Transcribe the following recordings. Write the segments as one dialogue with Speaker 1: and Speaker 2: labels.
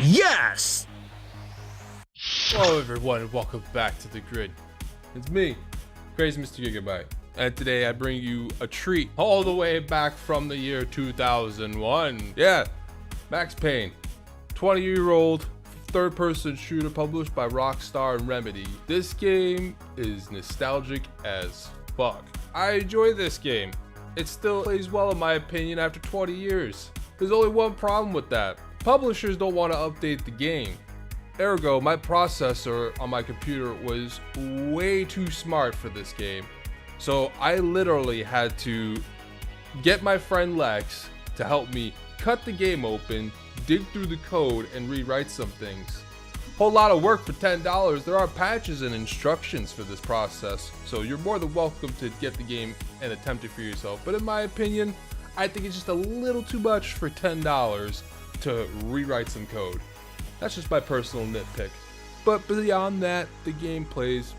Speaker 1: Yes!
Speaker 2: Hello everyone and welcome back to The Grid. It's me, Crazy Mr. Gigabyte, and today I bring you a treat all the way back from the year 2001. Yeah, Max Payne, 20-year-old third-person shooter published by Rockstar and Remedy. This game is nostalgic as fuck. I enjoy this game. It still plays well in my opinion after 20 years. There's only one problem with that. Publishers don't want to update the game. Ergo, my processor on my computer was way too smart for this game. So I literally had to get my friend Lex to help me cut the game open, dig through the code, and rewrite some things. Whole lot of work for $10. There are patches and instructions for this process, so you're more than welcome to get the game and attempt it for yourself. But in my opinion, I think it's just a little too much for $10 to rewrite some code. That's just my personal nitpick. But beyond that, the game plays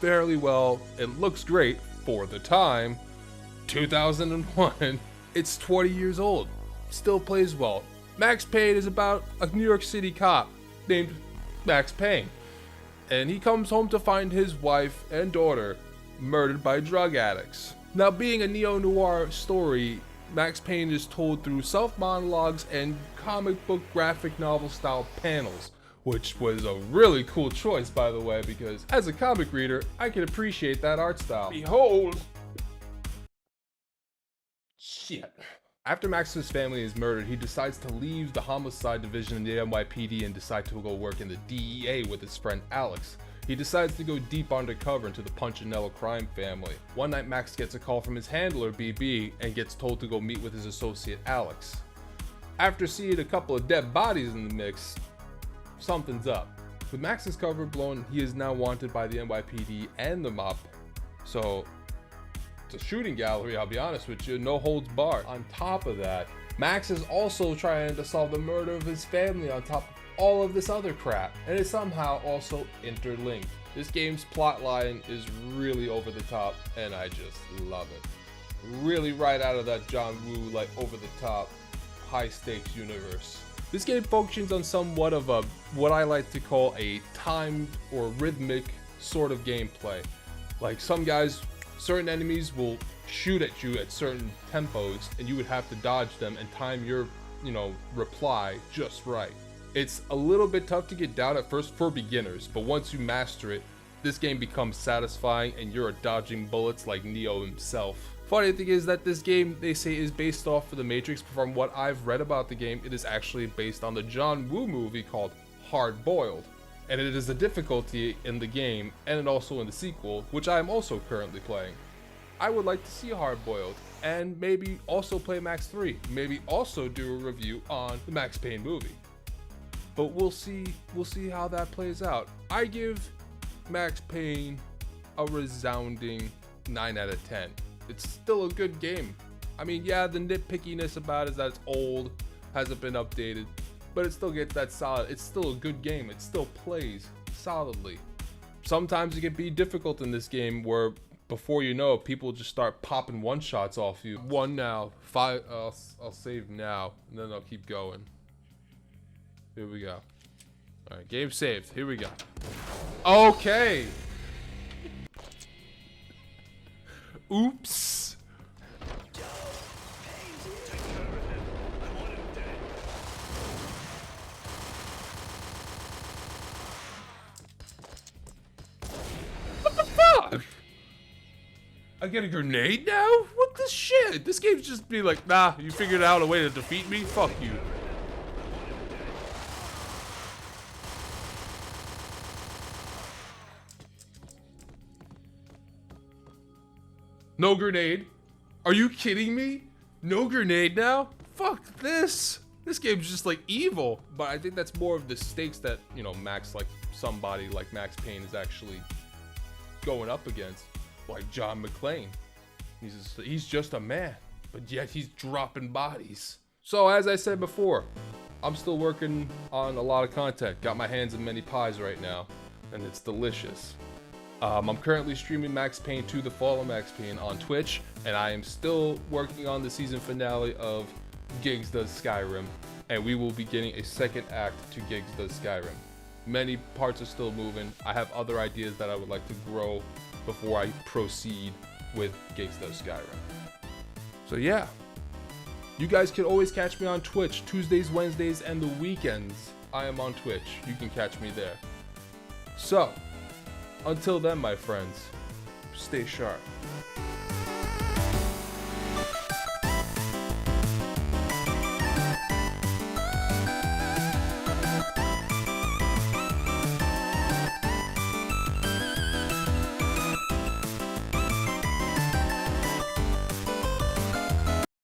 Speaker 2: fairly well. It looks great for the time. 2001. It's 20 years old. Still plays well. Max Payne is about a New York City cop named Max Payne. And he comes home to find his wife and daughter murdered by drug addicts. Now, being a neo-noir story, Max Payne is told through self-monologues and comic book graphic novel style panels, which was a really cool choice, by the way, because as a comic reader, I can appreciate that art style. Behold! Shit. After Max's family is murdered, he decides to leave the homicide division in the NYPD and decide to go work in the DEA with his friend Alex. He decides to go deep undercover into the Punchinello crime family. One night, Max gets a call from his handler, BB, and gets told to go meet with his associate, Alex. After seeing a couple of dead bodies in the mix, something's up. With Max's cover blown, he is now wanted by the NYPD and the mob. So, it's a shooting gallery, I'll be honest with you, no holds barred. On top of that, Max is also trying to solve the murder of his family on top of all of this other crap, and it's somehow also interlinked. This game's plotline is really over the top, and I just love it. Really right out of that John Woo, like over the top, high stakes universe. This game functions on somewhat of a, what I like to call a timed or rhythmic sort of gameplay. Like some guys, certain enemies will shoot at you at certain tempos, and you would have to dodge them and time your, reply just right. It's a little bit tough to get down at first for beginners, but once you master it, this game becomes satisfying and you're dodging bullets like Neo himself. Funny thing is that this game, they say, is based off of The Matrix, but from what I've read about the game, it is actually based on the John Woo movie called Hard Boiled. And it is a difficulty in the game and also in the sequel, which I am also currently playing. I would like to see Hard Boiled and maybe also play Max 3, maybe also do a review on the Max Payne movie. But we'll see how that plays out. I give Max Payne a resounding 9 out of 10. It's still a good game. I mean, yeah, the nitpickiness about it is that it's old, hasn't been updated, but it still gets that solid. It's still a good game. It still plays solidly. Sometimes it can be difficult in this game where before you know it, people just start popping one-shots off you. One now, five, I'll save now, and then I'll keep going. Here we go. All right, game saved. Here we go. Okay. Oops. What the fuck? I get a grenade now? What the shit? This game's just be like, nah, you figured out a way to defeat me? Fuck you. No grenade? Are you kidding me? No grenade now? Fuck this. This game's just like evil. But I think that's more of the stakes that, Max, like somebody like Max Payne is actually going up against. Like John McClane. He's just a man, but yet he's dropping bodies. So as I said before, I'm still working on a lot of content. Got my hands in many pies right now, and it's delicious. I'm currently streaming Max Payne 2: The Fall of Max Payne on Twitch, and I am still working on the season finale of Gigs Does Skyrim. and we will be getting a second act to Gigs Does Skyrim. Many parts are still moving. I have other ideas that I would like to grow before I proceed with Gigs Does Skyrim. So yeah, you guys can always catch me on Twitch, Tuesdays, Wednesdays, and the weekends. I am on Twitch. You can catch me there. So, until then, my friends, stay sharp.